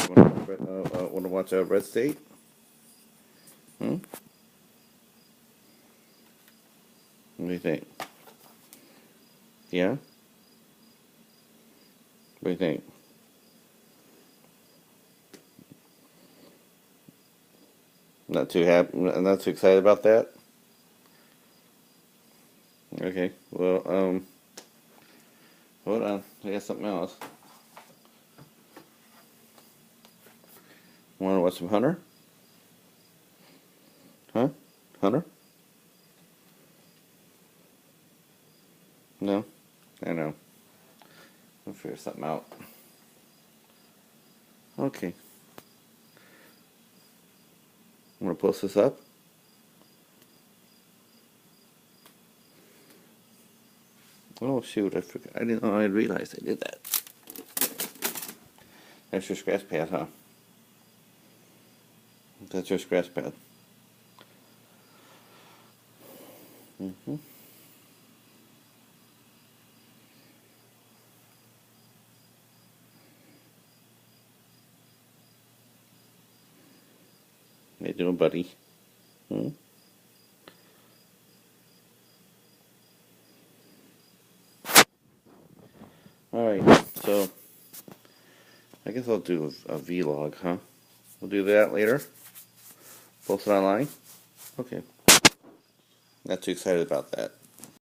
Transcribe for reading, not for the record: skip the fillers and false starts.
Want to watch Red State? Hmm? What do you think? Yeah? What do you think? Not too happy, not too excited about that? Okay, well, hold on, I got something else. Want to watch some Hunter? Huh? Hunter? No? I know. I'll figure something out. Okay. I'm gonna post this up. Oh shoot, I forgot. I didn't know I realized I did that. That's your scratch pad, huh? That's your scratch pad. Mm-hmm. How you doing, buddy? Hmm? Alright, so I guess I'll do a vlog, huh? We'll do that later. Post it online? Okay. Not too excited about that.